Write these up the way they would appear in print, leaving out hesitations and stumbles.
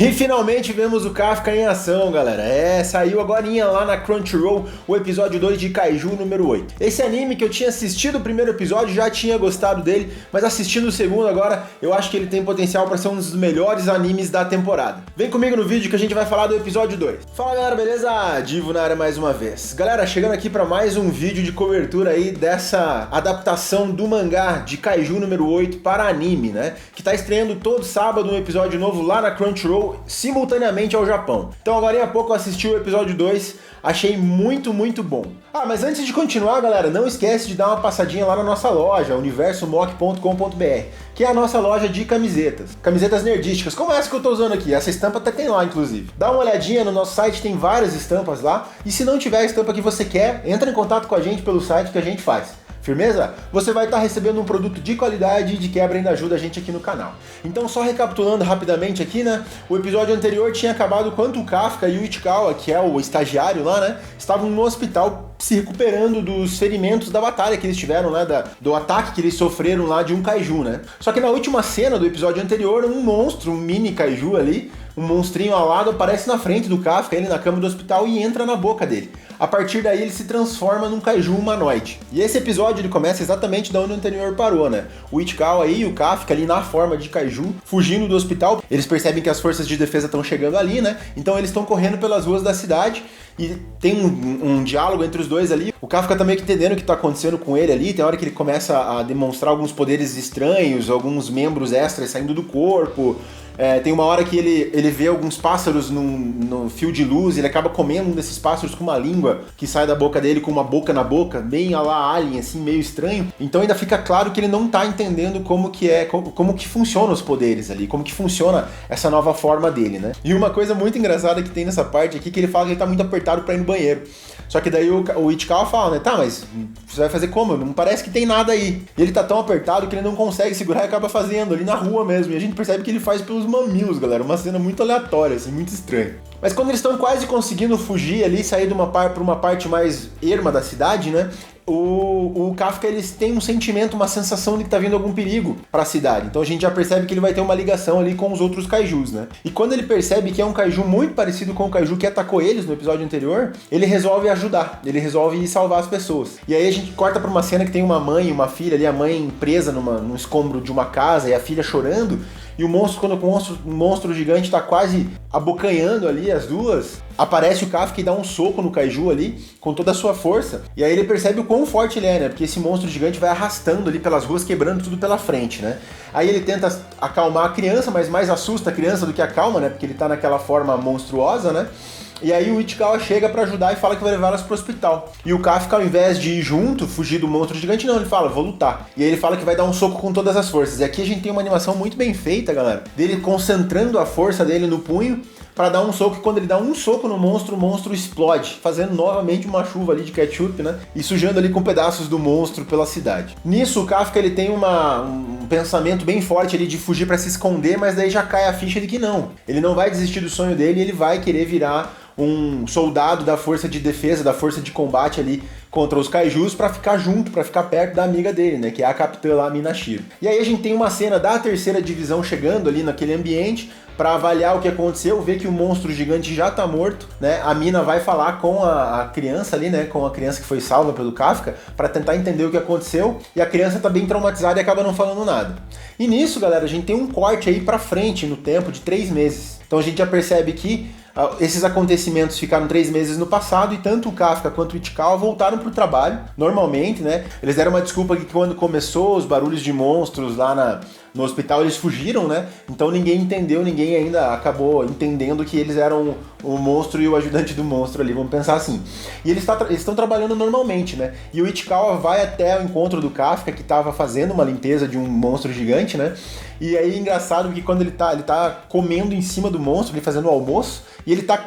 E finalmente vemos o Kafka em ação, galera. Saiu agorinha lá na Crunchyroll o episódio 2 de Kaiju número 8. Esse anime que eu tinha assistido o primeiro episódio, já tinha gostado dele, mas assistindo o segundo agora, eu acho que ele tem potencial para ser um dos melhores animes da temporada. Vem comigo no vídeo que a gente vai falar do episódio 2. Fala galera, beleza? Divo na área mais uma vez. Galera, chegando aqui para mais um vídeo de cobertura aí dessa adaptação do mangá de Kaiju número 8 para anime, né? Que tá estreando todo sábado um episódio novo lá na Crunchyroll, simultaneamente ao Japão. Então agora há pouco eu assisti o episódio 2, achei muito bom. Mas antes de continuar, galera, não esquece de dar uma passadinha lá na nossa loja, universomock.com.br, que é a nossa loja de camisetas nerdísticas, como essa que eu tô usando aqui. Essa estampa até tem lá, inclusive. Dá uma olhadinha no nosso site, tem várias estampas lá, e se não tiver a estampa que você quer, entra em contato com a gente pelo site que a gente faz. Firmeza? Você vai estar recebendo um produto de qualidade e de quebra ainda ajuda a gente aqui no canal. Então só recapitulando rapidamente aqui, né? O episódio anterior tinha acabado quando o Kafka e o Ichikawa, que é o estagiário lá, né? Estavam no hospital se recuperando dos ferimentos da batalha que eles tiveram, né? Do ataque que eles sofreram lá de um kaiju, né? Só que na última cena do episódio anterior, um monstro, um mini kaiju ali, um monstrinho alado aparece na frente do Kafka, ele na cama do hospital, e entra na boca dele. A partir daí ele se transforma num kaiju humanoide. E esse episódio ele começa exatamente da onde o anterior parou, né? O Ichikawa e o Kafka ali na forma de kaiju, fugindo do hospital. Eles percebem que as forças de defesa estão chegando ali, né? Então eles estão correndo pelas ruas da cidade e tem um diálogo entre os dois ali. O Kafka tá meio que entendendo o que tá acontecendo com ele ali. Tem hora que ele começa a demonstrar alguns poderes estranhos, alguns membros extras saindo do corpo. Tem uma hora que ele vê alguns pássaros no fio de luz, ele acaba comendo um desses pássaros com uma língua que sai da boca dele com uma boca na boca, bem a la Alien, assim, meio estranho. Então ainda fica claro que ele não tá entendendo como que funcionam os poderes ali, como que funciona essa nova forma dele, né? E uma coisa muito engraçada que tem nessa parte aqui, que ele fala que ele tá muito apertado pra ir no banheiro. Só que daí o Ichikawa fala, né? Tá, mas você vai fazer como? Não parece que tem nada aí. E ele tá tão apertado que ele não consegue segurar e acaba fazendo ali na rua mesmo. E a gente percebe que ele faz pelos mamilos, galera. Uma cena muito aleatória, assim, muito estranha. Mas quando eles estão quase conseguindo fugir ali, sair pra uma parte mais erma da cidade, né? O Kafka, eles têm um sentimento, uma sensação de que tá vindo algum perigo pra cidade. Então a gente já percebe que ele vai ter uma ligação ali com os outros kaijus, né? E quando ele percebe que é um kaiju muito parecido com o kaiju que atacou eles no episódio anterior, ele resolve ajudar, ele resolve ir salvar as pessoas. E aí a gente corta pra uma cena que tem uma mãe e uma filha ali, a mãe presa num escombro de uma casa e a filha chorando. E o monstro, quando o monstro gigante tá quase abocanhando ali as duas, aparece o Kafka e dá um soco no kaiju ali, com toda a sua força. E aí ele percebe o quão forte ele é, né? Porque esse monstro gigante vai arrastando ali pelas ruas, quebrando tudo pela frente, né? Aí ele tenta acalmar a criança, mas mais assusta a criança do que acalma, né? Porque ele tá naquela forma monstruosa, né? E aí o Ichikawa chega pra ajudar e fala que vai levar elas pro hospital. E o Kafka, ao invés de ir junto, fugir do monstro gigante, não, ele fala, vou lutar. E aí ele fala que vai dar um soco com todas as forças. E aqui a gente tem uma animação muito bem feita, galera, dele concentrando a força dele no punho para dar um soco, e quando ele dá um soco no monstro, o monstro explode, fazendo novamente uma chuva ali de ketchup, né? E sujando ali com pedaços do monstro pela cidade. Nisso, o Kafka, ele tem um pensamento bem forte ali de fugir para se esconder, mas daí já cai a ficha de que não. Ele não vai desistir do sonho dele, ele vai querer virar um soldado da força de defesa, da força de combate ali contra os kaijus, pra ficar junto, pra ficar perto da amiga dele, né, que é a capitã lá, Minashiro. E aí a gente tem uma cena da terceira divisão chegando ali naquele ambiente pra avaliar o que aconteceu, ver que o monstro gigante já tá morto, né, a Mina vai falar com a criança ali, né, com a criança que foi salva pelo Kafka, pra tentar entender o que aconteceu, e a criança tá bem traumatizada e acaba não falando nada. E nisso, galera, a gente tem um corte aí pra frente no tempo de 3 meses. Então a gente já percebe que esses acontecimentos ficaram 3 meses no passado e tanto o Kafka quanto o Ichikawa voltaram pro trabalho, normalmente, né? Eles deram uma desculpa que quando começou os barulhos de monstros lá no hospital, eles fugiram, né? Então ninguém entendeu, ninguém ainda acabou entendendo que eles eram o monstro e o ajudante do monstro ali, vamos pensar assim. E eles estão trabalhando normalmente, né? E o Ichikawa vai até o encontro do Kafka, que estava fazendo uma limpeza de um monstro gigante, né? E aí é engraçado que quando ele tá comendo em cima do monstro, ele fazendo o almoço, e ele tá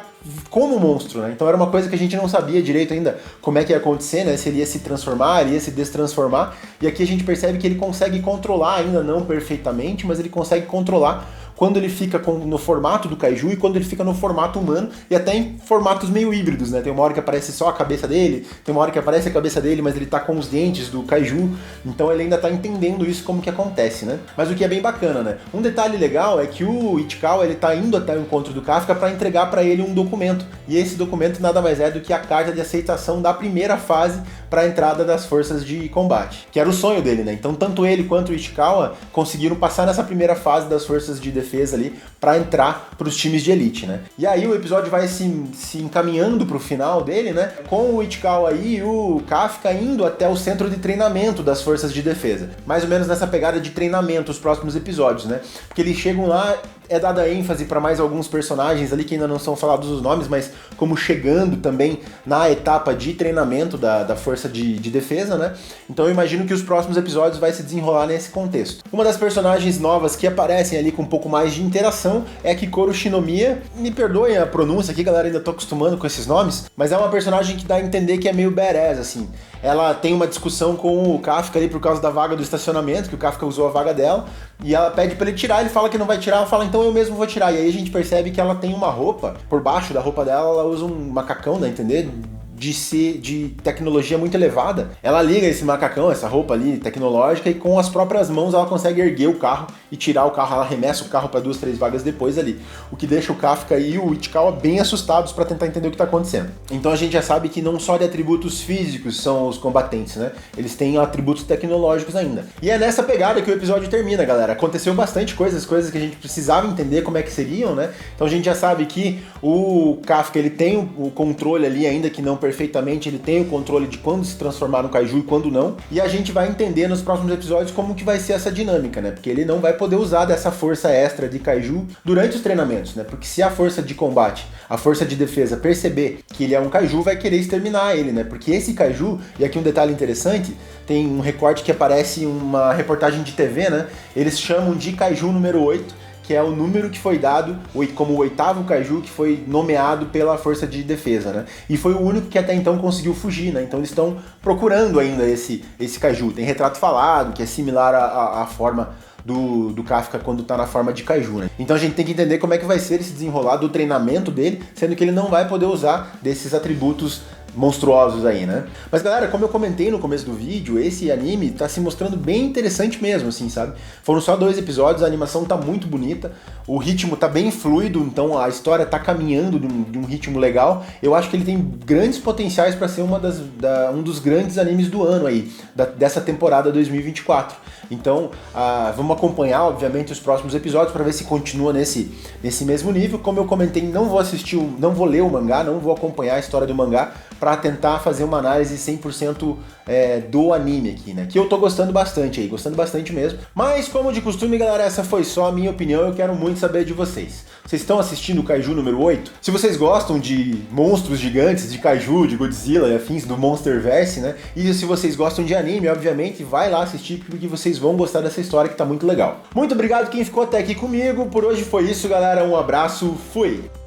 como monstro, né? Então era uma coisa que a gente não sabia direito ainda como é que ia acontecer, né? Se ele ia se transformar, ele ia se destransformar. E aqui a gente percebe que ele consegue controlar, ainda não perfeitamente, mas ele consegue controlar quando ele fica no formato do Kaiju e quando ele fica no formato humano, e até em formatos meio híbridos, né? Tem uma hora que aparece só a cabeça dele, tem uma hora que aparece a cabeça dele, mas ele tá com os dentes do Kaiju, então ele ainda tá entendendo isso, como que acontece, né? Mas o que é bem bacana, né? Um detalhe legal é que o Ichikawa, ele tá indo até o encontro do Kafka para entregar para ele um documento, e esse documento nada mais é do que a carta de aceitação da primeira fase para a entrada das forças de combate, que era o sonho dele, né? Então tanto ele quanto o Ichikawa conseguiram passar nessa primeira fase das forças de defesa ali para entrar para os times de elite, né? E aí o episódio vai se encaminhando para o final dele, né? Com o Ichikawa e o Kafka indo até o centro de treinamento das forças de defesa, mais ou menos nessa pegada de treinamento os próximos episódios, né? Porque eles chegam lá, é dada ênfase para mais alguns personagens ali que ainda não são falados os nomes, mas como chegando também na etapa de treinamento da força de defesa, né? Então eu imagino que os próximos episódios vai se desenrolar nesse contexto. Uma das personagens novas que aparecem ali com um pouco mais de interação é a Kikoru Shinomiya. Me perdoem a pronúncia aqui, galera, ainda tô acostumando com esses nomes, mas é uma personagem que dá a entender que é meio badass, assim. Ela tem uma discussão com o Kafka ali por causa da vaga do estacionamento, que o Kafka usou a vaga dela, e ela pede pra ele tirar, ele fala que não vai tirar, ela fala, então eu mesmo vou tirar. E aí a gente percebe que ela tem uma roupa, por baixo da roupa dela, ela usa um macacão, dá a entender? De tecnologia muito elevada. Ela liga esse macacão, essa roupa ali tecnológica, e com as próprias mãos ela consegue erguer o carro e tirar o carro, ela arremessa o carro para 2, 3 vagas depois ali, o que deixa o Kafka e o Ichikawa bem assustados para tentar entender o que está acontecendo. Então a gente já sabe que não só de atributos físicos são os combatentes, né? Eles têm atributos tecnológicos ainda. E é nessa pegada que o episódio termina, galera. Aconteceu bastante coisas que a gente precisava entender como é que seriam, né? Então a gente já sabe que o Kafka, ele tem o controle ali, ainda que não perfeitamente, ele tem o controle de quando se transformar no Kaiju e quando não, e a gente vai entender nos próximos episódios como que vai ser essa dinâmica, né? Porque ele não vai poder usar dessa força extra de Kaiju durante os treinamentos, né? Porque se a força de combate, a força de defesa perceber que ele é um Kaiju, vai querer exterminar ele, né? Porque esse Kaiju, e aqui um detalhe interessante, tem um recorte que aparece em uma reportagem de TV, né? Eles chamam de Kaiju número 8, que é o número que foi dado como o 8º Kaiju que foi nomeado pela força de defesa, né? E foi o único que até então conseguiu fugir, né? Então eles estão procurando ainda esse Kaiju. Tem retrato falado, que é similar à forma do Kafka quando tá na forma de Kaiju, né? Então a gente tem que entender como é que vai ser esse desenrolar do treinamento dele, sendo que ele não vai poder usar desses atributos monstruosos aí, né? Mas galera, como eu comentei no começo do vídeo, esse anime tá se mostrando bem interessante mesmo, assim, sabe? Foram só 2 episódios, a animação tá muito bonita, o ritmo tá bem fluido, então a história tá caminhando de um ritmo legal. Eu acho que ele tem grandes potenciais para ser um dos grandes animes do ano aí, dessa temporada 2024. Então, vamos acompanhar, obviamente, os próximos episódios para ver se continua nesse mesmo nível. Como eu comentei, não vou ler o mangá, não vou acompanhar a história do mangá para tentar fazer uma análise 100% do anime aqui, né? Que eu tô gostando bastante aí, gostando bastante mesmo. Mas, como de costume, galera, essa foi só a minha opinião, eu quero muito saber de vocês. Vocês estão assistindo o Kaiju número 8? Se vocês gostam de monstros gigantes, de Kaiju, de Godzilla e afins do Monsterverse, né? E se vocês gostam de anime, obviamente, vai lá assistir porque vocês vão gostar dessa história que tá muito legal. Muito obrigado quem ficou até aqui comigo. Por hoje foi isso, galera. Um abraço, fui!